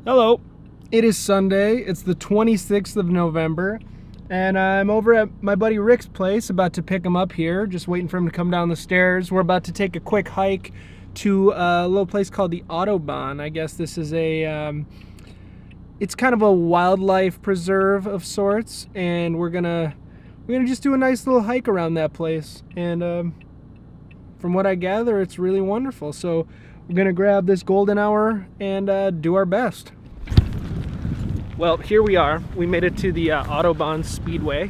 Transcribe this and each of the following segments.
Hello. It is Sunday. It's the 26th of November, and I'm over at my buddy Rick's place about to pick him up here, just waiting for him to come down the stairs. We're about to take a quick hike to a little place called the Audobon. I guess this is it's kind of a wildlife preserve of sorts, and we're gonna just do a nice little hike around that place. And from what I gather, it's really wonderful. So we're gonna grab this golden hour and do our best. Well, here we are. We made it to the Audobon Speedway,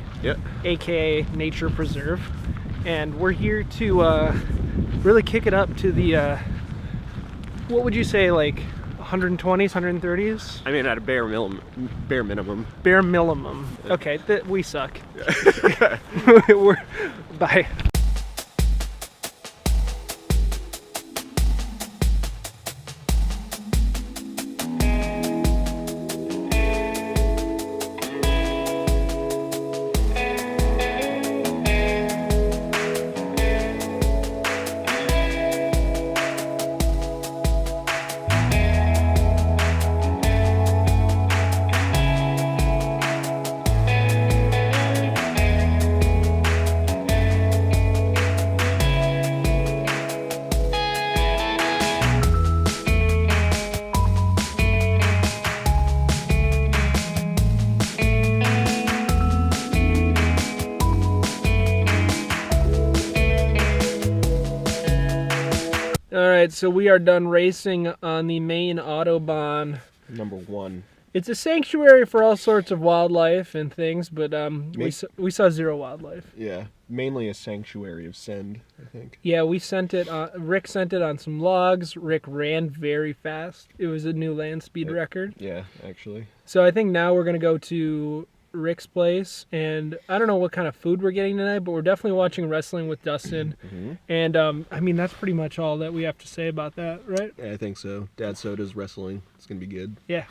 aka Nature Preserve, and we're here to really kick it up to the what would you say, like 120s, 130s? I mean, at a bare minimum. Bare minimum. Okay, we suck. Bye. Alright, so we are done racing on the Maine Audobon. #1. It's a sanctuary for all sorts of wildlife and things, but we saw zero wildlife. Yeah, mainly a sanctuary of send, I think. Yeah, we sent it Rick sent it on some logs. Rick ran very fast. It was a new land speed record. Yeah, actually. So I think now we're going to go to Rick's place, and I don't know what kind of food we're getting tonight, but we're definitely watching Wrestling with Dustin. And I mean, that's pretty much all that we have to say about that, right? Yeah, I think so. Dad Soda's wrestling. It's going to be good. Yeah.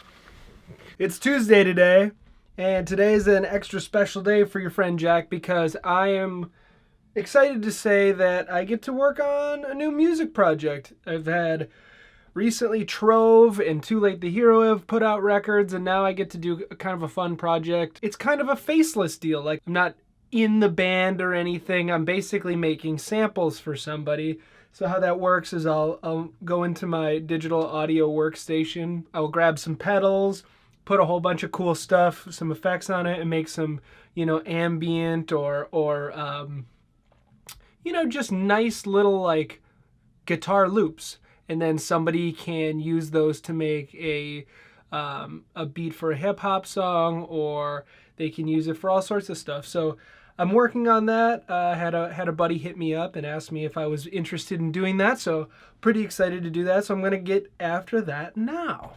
It's Tuesday today, and today's an extra special day for your friend Jack because I am excited to say that I get to work on a new music project. I've had recently Trove and Too Late the Hero have put out records, and now I get to do kind of a fun project. It's kind of a faceless deal. Like, I'm not in the band or anything. I'm basically making samples for somebody. So how that works is I'll go into my digital audio workstation. I'll grab some pedals, put a whole bunch of cool stuff, some effects on it, and make some, ambient or just nice little like guitar loops. And then somebody can use those to make a beat for a hip hop song, or they can use it for all sorts of stuff. So I'm working on that. Had a buddy hit me up and asked me if I was interested in doing that. So pretty excited to do that. So I'm gonna get after that now.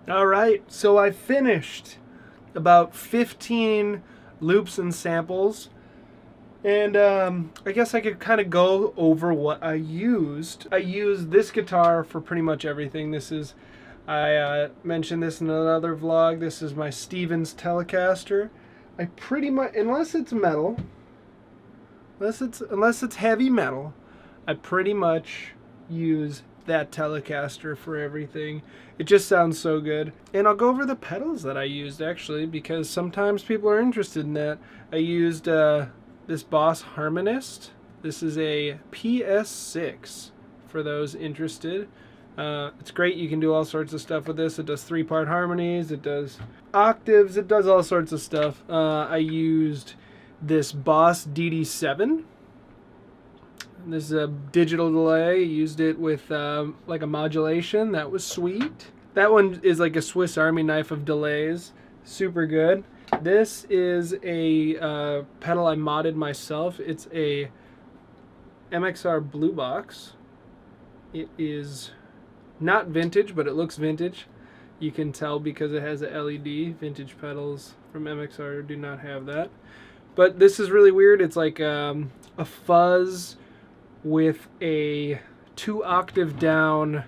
All right, so I finished about 15 loops and samples, and I guess I could kind of go over what I used. I used this guitar for pretty much everything. I mentioned this in another vlog, this is my Stevens Telecaster. I pretty much, unless it's metal, unless it's heavy metal, I pretty much use that Telecaster for everything. It just sounds so good. And I'll go over the pedals that I used actually, because sometimes people are interested in that. I used this Boss Harmonist. This is a PS6 for those interested. It's great. You can do all sorts of stuff with this. It does 3-part harmonies, it does octaves, it does all sorts of stuff. I used this Boss DD7. This is a digital delay. Used it with like a modulation. That was sweet. That one is like a Swiss Army knife of delays. Super good. This is a pedal I modded myself. It's a MXR Blue Box. It is not vintage, but it looks vintage. You can tell because it has a LED. Vintage pedals from MXR do not have that. But this is really weird. It's like a fuzz with a 2-octave down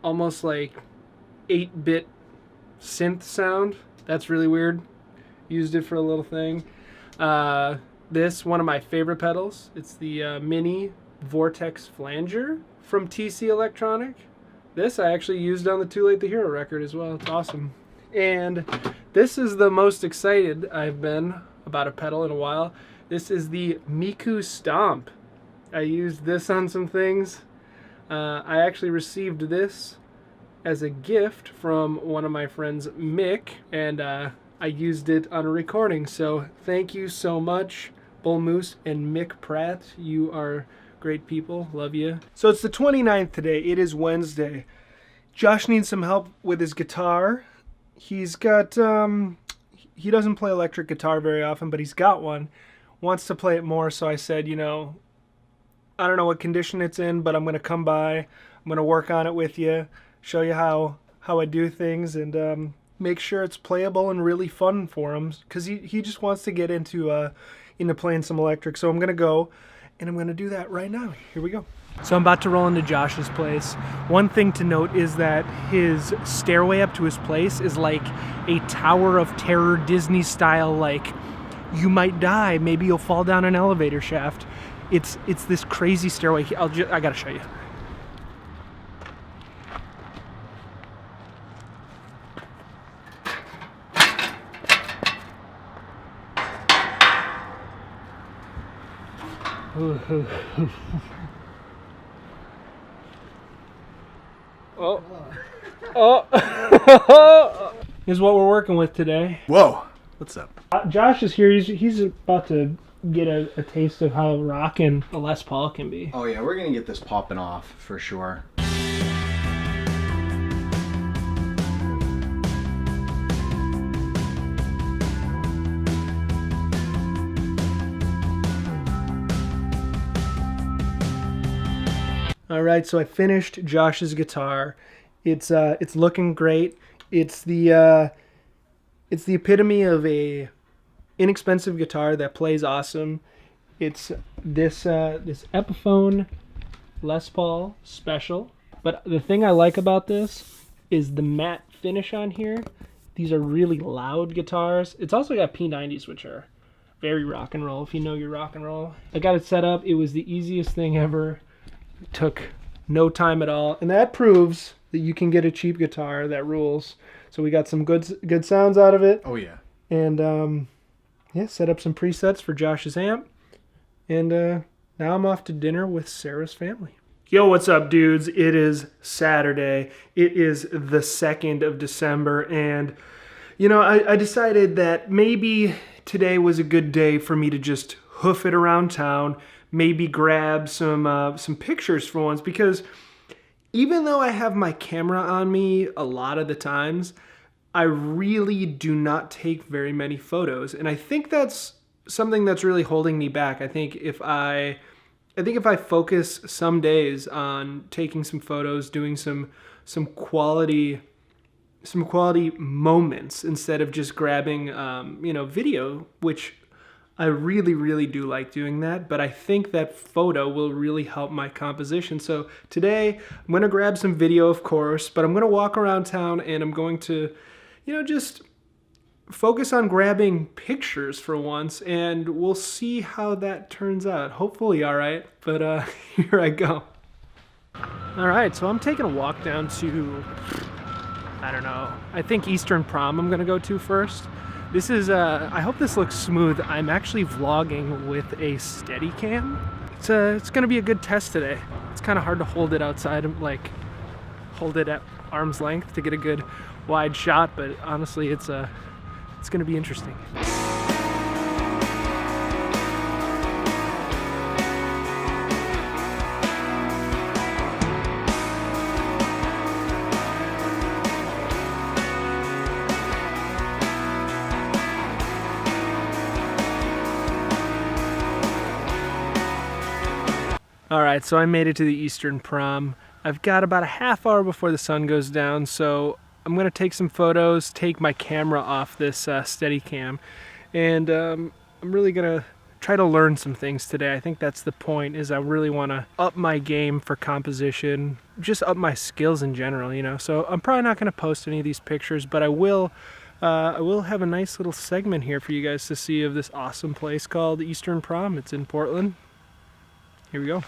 almost like 8-bit synth sound. That's really weird. Used it for a little thing. This, one of my favorite pedals. It's the Mini Vortex Flanger from TC Electronic. This I actually used on the Too Late the Hero record as well. It's awesome. And this is the most excited I've been about a pedal in a while. This is the Miku Stomp. I used this on some things. I actually received this as a gift from one of my friends, Mick, and I used it on a recording. So thank you so much, Bull Moose and Mick Pratt. You are great people. Love you. So it's the 29th today. It is Wednesday. Josh needs some help with his guitar. He's got, he doesn't play electric guitar very often, but he's got one. Wants to play it more, so I said, you know, I don't know what condition it's in, but I'm going to come by. I'm going to work on it with you, show you how I do things, and make sure it's playable and really fun for him, because he just wants to get into playing some electric. So I'm going to go, and I'm going to do that right now. Here we go. So I'm about to roll into Josh's place. One thing to note is that his stairway up to his place is like a Tower of Terror Disney style, like you might die, maybe you'll fall down an elevator shaft. It's this crazy stairway. I gotta show you. Oh. Here's what we're working with today. Whoa. What's up? Josh is here. He's about to get a taste of how rockin' a Les Paul can be. Oh yeah, we're gonna get this popping off for sure. All right, so I finished Josh's guitar. It's looking great. It's the epitome of a inexpensive guitar that plays awesome. It's this Epiphone Les Paul Special. But the thing I like about this is the matte finish on here. These are really loud guitars. It's also got P90s, which are very rock and roll, if you know your rock and roll. I got it set up. It was the easiest thing ever. It took no time at all. And that proves that you can get a cheap guitar that rules. So we got some good sounds out of it. Oh yeah. And yeah, set up some presets for Josh's amp. And now I'm off to dinner with Sarah's family. Yo, what's up, dudes? It is Saturday. It is the 2nd of December. And, you know, I decided that maybe today was a good day for me to just hoof it around town. Maybe grab some pictures for once. Because even though I have my camera on me a lot of the times, I really do not take very many photos. And I think that's something that's really holding me back. I think if I focus some days on taking some photos, doing some quality moments instead of just grabbing video, which I really, really do like doing that, but I think that photo will really help my composition. So today I'm going to grab some video, of course, but I'm going to walk around town and I'm going to, just focus on grabbing pictures for once, and we'll see how that turns out. Hopefully all right, but here I go. All right, so I'm taking a walk down to, I don't know, I think Eastern Prom I'm going to go to first. This is, I hope this looks smooth. I'm actually vlogging with a Steadicam. It's going to be a good test today. It's kind of hard to hold it outside, like hold it at arm's length to get a good wide shot, but honestly, it's going to be interesting. All right, so I made it to the Eastern Prom. I've got about a half hour before the sun goes down, so I'm gonna take some photos, take my camera off this Steadicam, and I'm really gonna try to learn some things today. I think that's the point, is I really want to up my game for composition, just up my skills in general, you know. So I'm probably not going to post any of these pictures, but I will have a nice little segment here for you guys to see of this awesome place called Eastern Prom. It's in Portland. Here we go.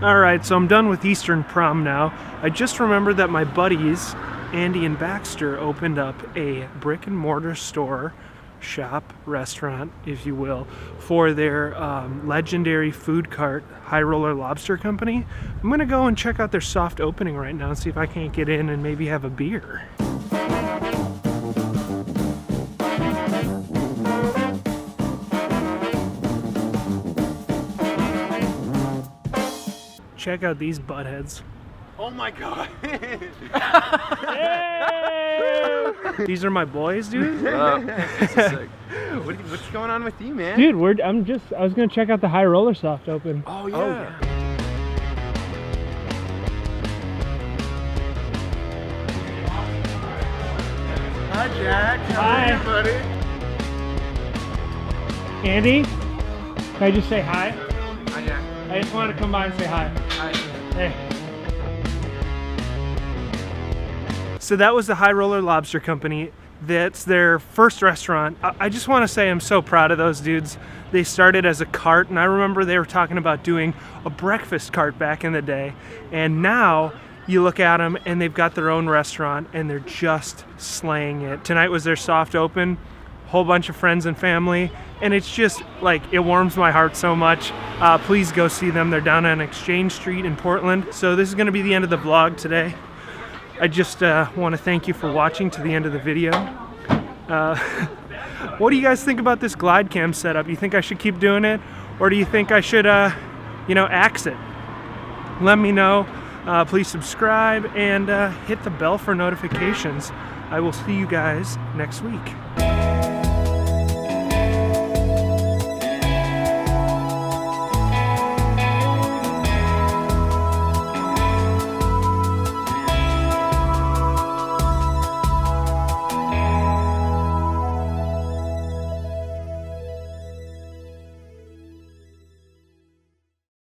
Alright, so I'm done with Eastern Prom now. I just remembered that my buddies, Andy and Baxter, opened up a brick and mortar store, shop, restaurant, if you will, for their legendary food cart, Highroller Lobster Company. I'm gonna go and check out their soft opening right now and see if I can't get in and maybe have a beer. Check out these buttheads. Oh my god! These are my boys, dude. This is sick. What's going on with you, man? Dude, I was gonna check out the High Roller soft open. Oh yeah. Hi Jack. Hi. How are you, buddy? Andy, can I just say hi? Hi Jack. I just wanted to come by and say hi. Hi. Hey. So that was the Highroller Lobster Company. That's their first restaurant. I just want to say I'm so proud of those dudes. They started as a cart, and I remember they were talking about doing a breakfast cart back in the day. And now you look at them and they've got their own restaurant and they're just slaying it. Tonight was their soft open. Whole bunch of friends and family, and it's just like, it warms my heart so much. Please go see them. They're down on Exchange Street in Portland. So this is going to be the end of the vlog today. I just want to thank you for watching to the end of the video. What do you guys think about this Glidecam setup? You think I should keep doing it, or do you think I should axe it? Let me know. Please subscribe and hit the bell for notifications. I will see you guys next week.